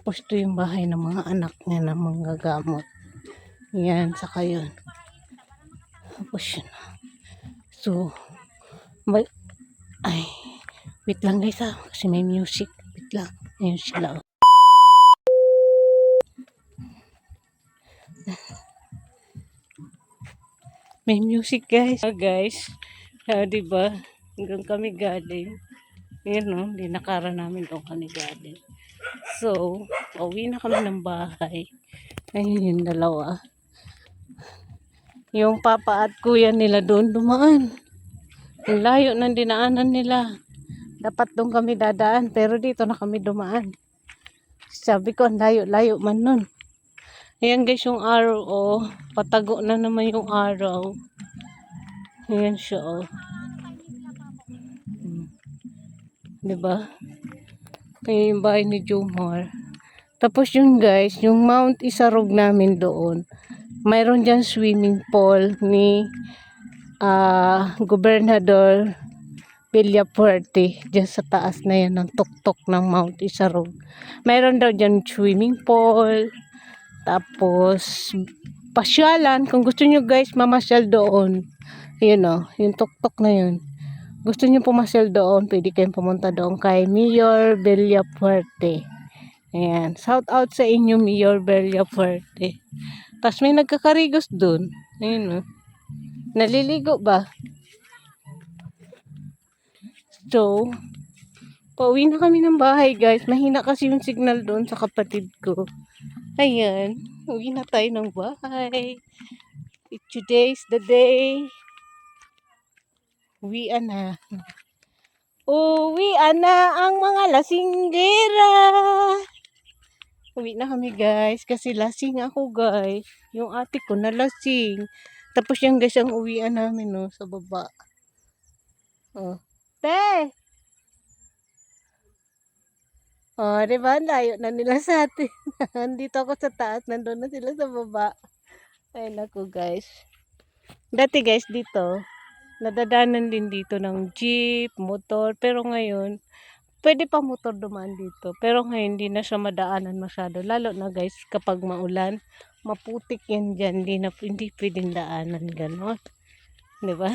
Tapos ito yung bahay ng mga anak niya na manggagamot. Yan, saka yun. Tapos yun. So, may, ay, wait lang guys ha, kasi may music. Wait lang. Ayun sila. May music guys. Guys, diba? Hanggang kami galing. Yan no, dinakara namin doon kami galing. So, pauwi na kami ng bahay. Ayun yung dalawa. Yung papa at kuya nila doon dumaan. Ang layo ng dinaanan nila. Dapat doon kami dadaan, pero dito na kami dumaan. Sabi ko, ang layo-layo man nun. Ayan guys yung araw, oh. Patago na naman yung araw. Ayan siya, oh. Diba? Kaya yung bahay ni Jomar. Tapos yung guys, yung Mount Isarog namin doon. Mayroon dyan swimming pool ni Gobernador Villapuerte. Dyan sa taas na yan ng tuktok ng Mount Isarog. Mayroon daw dyan swimming pool. Tapos, pasyalan. Kung gusto nyo guys, mamasyal doon. Yun o, yung tuktok na yun. Gusto nyo pumasyal doon, pwede kayong pumunta doon kay Mayor Villapuerte. Ayan. Shout out sa inyo, Mayor Villapuerte. Tapos may nagkakarigos doon. Ayun o. Naliligo ba? So, pauwi na kami ng bahay guys. Mahina kasi yung signal doon sa kapatid ko. Ayan, uwi na tayo ng bahay. Today's the day. Uwian na. Uwian na ang mga lasinggera. Uwi na kami guys. Kasi lasing ako guys. Yung ate ko na lasing. Tapos yung guys ang uwian namin no, sa baba. Oh. Te! Oh, diba? Layo na nila sa atin. Nandito ako sa taas. Nandun na sila sa baba. Ay naku guys. Dati guys dito, nadadanan din dito ng jeep, motor. Pero ngayon, pwede pa motor dumaan dito. Pero ngayon, hindi na siya madaanan masyado. Lalo na guys, kapag maulan, maputik yan dyan. Hindi pwedeng daanan ganon. Diba?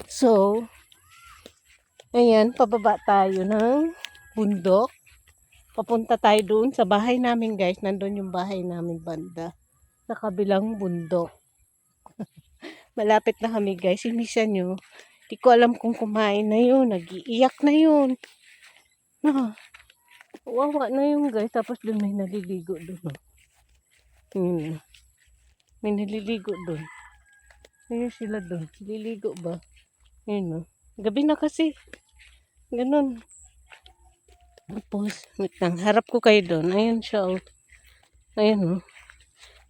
So, ayan, pababa tayo ng bundok. Papunta tayo doon sa bahay namin guys. Nandun yung bahay namin banda. Sa kabilang bundok. Malapit na kami guys. Imisan nyo. Di ko alam kung kumain na yun. Nag-iiyak na yun. Wawa na yun guys. Tapos doon may naliligo doon. May naliligo doon. Ayun sila doon. Liligo ba? Ayun o. Gabi na kasi. Ganun. Tapos, wait lang. Harap ko kayo doon. Ayun siya o. Ayun o.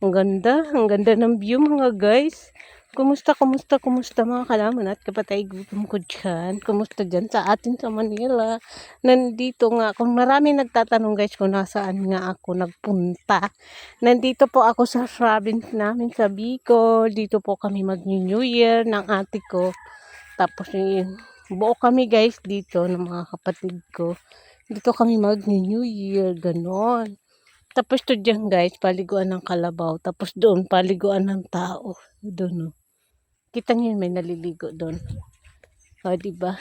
Ang ganda. Ang ganda ng view mga guys. Kumusta mga kalaman at kapatay gutom ko dyan. Kumusta dyan sa atin sa Manila. Nandito nga, kung marami nagtatanong guys kung nasaan nga ako nagpunta. Nandito po ako sa province namin sa Bicol. Dito po kami mag-New Year ng ate ko. Tapos yung buo kami guys dito ng mga kapatid ko. Dito kami mag-New Year, ganon. Tapos to dyan guys, paliguan ng kalabaw. Tapos doon, paliguan ng tao. Doon o. Kita niyo may naliligo doon. O, diba?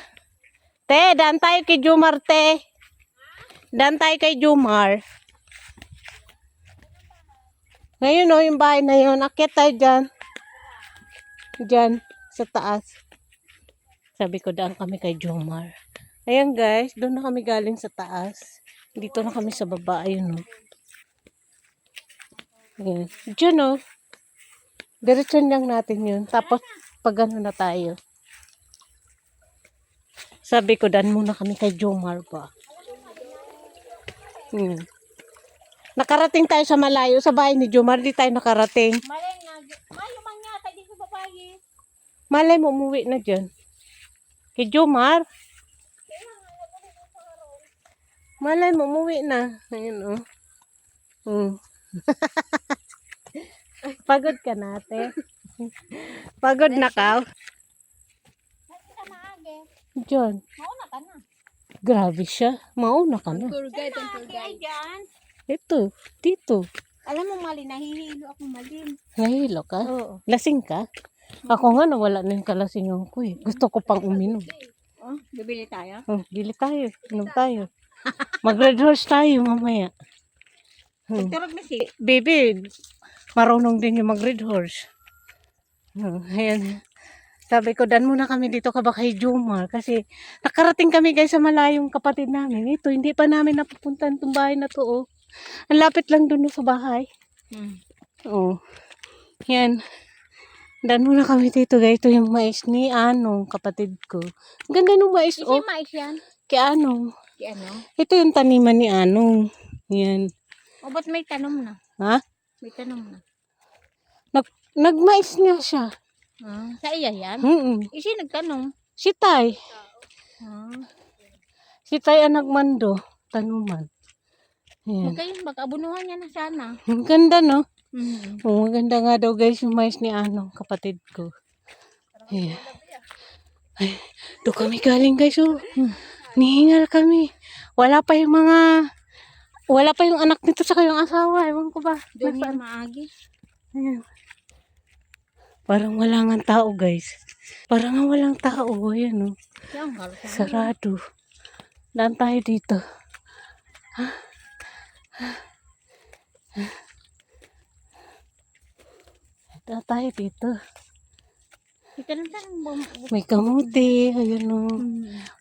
Te, daan tayo kay Jomar, te. Daan tayo kay Jomar. Ngayon o, yung bahay na yun. Akyat tayo dyan. Dyan, sa taas. Sabi ko, daan kami kay Jomar. Ayan guys, doon na kami galing sa taas. Dito na kami sa baba. Ayun o. Ayan. Diyan o. Diretson lang natin yun. Tapos, pag ano na tayo. Sabi ko, daan muna kami kay Jomar ba. Nakarating tayo sa malayo. Sa bahay ni Jomar, di tayo nakarating. Malay na. Mayo man nga. Tayo sa babae. Malay mo, umuwi na dyan. Kay Jomar. Malay mo, umuwi na. Ayun o. Pagod ka na, ate. Pagod na ka. Bakit ka maage? Diyan. Mauna ka na. Grabe siya. Mauna ka na. Tour guide. Dyan. Ito, dito. Alam mo, Mali, nahihilo ako, Malin. Nahihilo ka? Oo. Lasing ka? Ako nga nawala na yung kalasingan ko eh. Gusto ko pang uminom. Oh, bibili tayo? Oh, bili tayo. Inom tayo. Mag-red horse tayo mamaya. Pagturog na si. Baby, marunong din yung mag-red horse. Ayan. Sabi ko, dan muna kami dito ka ba kay Jomar. Kasi nakarating kami guys sa malayong kapatid namin. Ito, hindi pa namin napupuntahan itong bahay na to. Oh. Ang lapit lang dun sa bahay. Oo. Yan. Dan muna kami dito guys. Ito yung mais ni Anong, kapatid ko. Ang ganda ng mais. Kasi Oh, mais yan. kay Anong. Di ano? Ito yung taniman ni Anong. Yan. O, ba't may tanom na? Ha? May tanom na. Nagmais nga siya. Sa iya yan? Isi nagtanong. Si Tay. Ah. Si Tay ang nagmando. Tanuman. Yan. Huwag kayong mag-abunuhan niya na sana. Ang ganda no? Mm. Oh, maganda nga daw guys yung mais ni Anong, kapatid ko. Ayan. Ay, doon kami galing guys oh. Nihingal kami. Wala pa yung anak nito saka yung asawa. Ewan ko ba. Doon Nasaan? yung maagi. Ayan. Parang wala nga tao guys. Parang nga walang tao. Ayan oh. Yan, halos. Sarado. Daan tayo dito. Daan tayo dito. Ito lang tanong. May kamuti. Ayan o.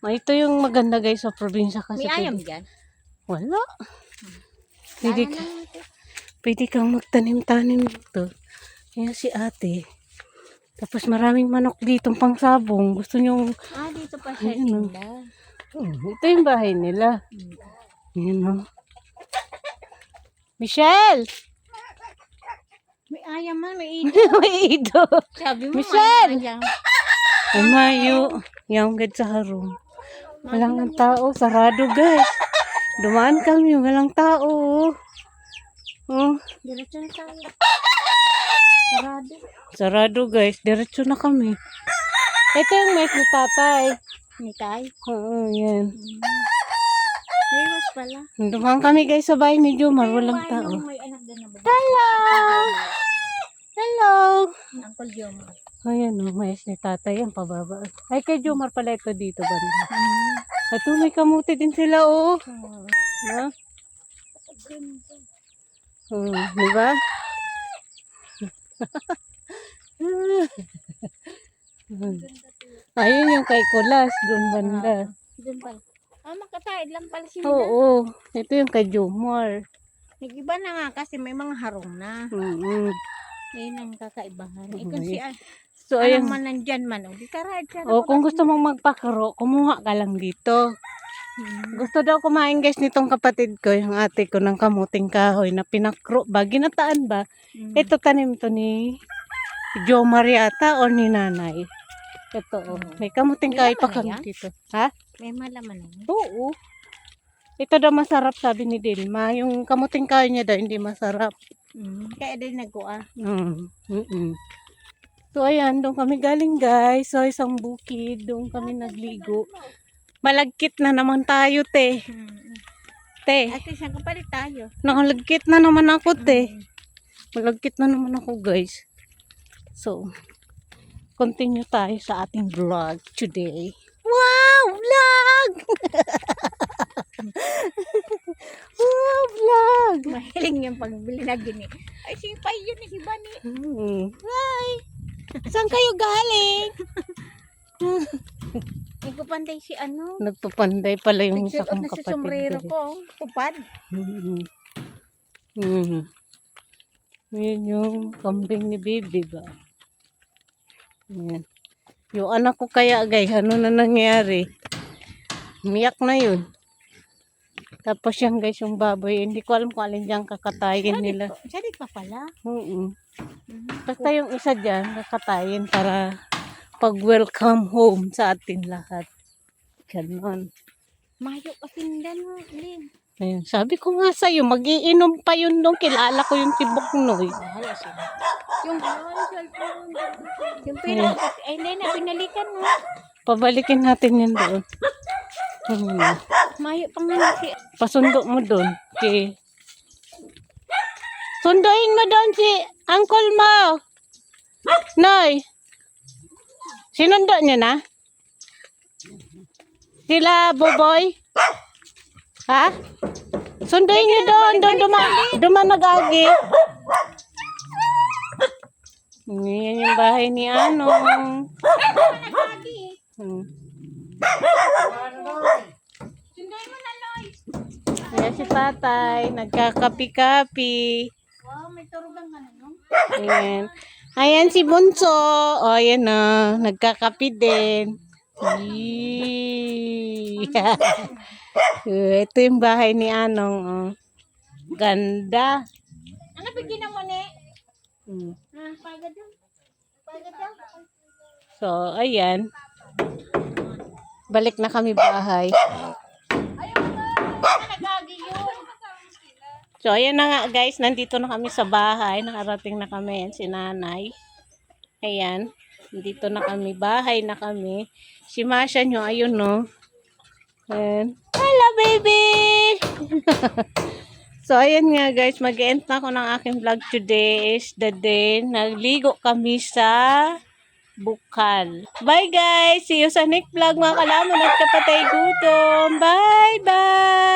Ito yung maganda guys sa probinsya kasi. May ayam dyan. Wala. Pwede Pwede kang magtanim-tanim dito. Ayan si ate. Tapos maraming manok dito pang sabong. Gusto nyo. dito pa siya Ayun, oh. tinda. Ito yung bahay nila. Ayan o. Michelle! May ayam man, may ito. May ido. Sabi mo, Michelle! may ayam. Umayo. Yung gad sa harong. Walang ang tao. Sarado guys. Dumaan kami. Walang tao. Oh. Diretso na tayo. Sarado. Sarado guys. Diretso na kami. Ito yung mais ni tatay. Ni Tay. Oo, yan. Mayroon pala. Dumaan kami guys sa bahay ni Jomar. Walang tao. May anak din na babae. Hello! Hello! Uncle Jomar. Ayan o, mais ni tatay. Yan, pababa. Ay, kay Jomar pala ito dito banda. At may kamuti din sila oh. Ha? Di ba? Ayun yung kay Kulas, doon banda. Doon pala. Makataid lang pala sila. Oo, ito yung kay Jomar. Nag-iba na nga kasi may mga harong na. Ayun ang kakaibahan. Oo, Kung si So, anong ayun. man nandyan man. Di ka ride siya. O, kung gusto mong magpakaro, kumuha ka lang dito. Gusto daw kumain guys nitong kapatid ko, yung ate ko ng kamuting kahoy na pinakro ba, ginataan ba? Ito tanim to ni Jomar yata o ni nanay. Ito oh, may kamuting kahoy pa kami dito. Ha? May malaman na. Oo. Ito daw masarap sabi ni Dilma. Yung kamuting kahoy niya daw hindi masarap. Kaya din nagkuha. So ayan, doon kami galing guys. So isang bukid, doon kami nagligo. Malagkit na naman tayo, te. Te, At isang kapalit tayo. nakalagkit na naman ako, te. Malagkit na naman ako, guys. So, continue tayo sa ating vlog today. Wow! Vlog! Wow! Vlog! Mahiling yung pagbili na gini. Ay, si Pay yun si Bani. Hi! Saan kayo galing? Nagpapanday si ano. Nagpapanday pala yung isa Nagsuot kong na si kapatid. sombrero ko. ko. Tupad. Yan yung kambing ni Bibi ba? Yan. Yung anak ko kaya guys, ano na nangyari? Umiyak na yun. Tapos yan guys, yung baboy, hindi ko alam kung alin dyan kakatayin nila. Salit pa pala. Basta yung isa dyan, kakatayin para pag welcome home sa atin lahat. Ganon. Mayo pasindan mo, Lin. Ayun, sabi ko nga sa'yo, magiinom pa yun nung kilala ko yung tibok noy. Bahala sila. Yung cellphone. Yung pila. Ay, hindi na, pinalikan mo. Pabalikin natin yan doon. Mayo pa nga si... Pasundo mo doon. Kay Sunduin mo doon si uncle mo. Noy. Sinundo niyo na? Sila, Boboy? Ha? Sunduin niyo doon. Doon duma nag-agi. Yan yung bahay ni Anong. Hmm. Sunday mo na, Loy. Ayan si tatay. Nagkakapi-kapi. Wow, may turugan ka na, no? Ayan. Ayan si Bunso. O, ayan o. Nagkakapi din. Yee. Ito yung bahay ni Anong. Oh. Ganda. Ano bigyan mo, ne? Hmm. Pagod lang. Pagod lang. So, ayan. Balik na kami bahay. Ayaw mo na. Nagagi yun. So, ayan na nga guys. Nandito na kami sa bahay. Nakarating na kami. Ayan, si nanay. Ayan. Nandito na kami. Bahay na kami. Si Masha nyo. Ayun no. Ayan. Hello baby! So, ayan nga guys. Mag-end na ako ng aking vlog today. Is the day. Nagligo kami sa Bukal. Bye guys! See you sa next vlog mga kalamon at kapatay gutom. Bye bye!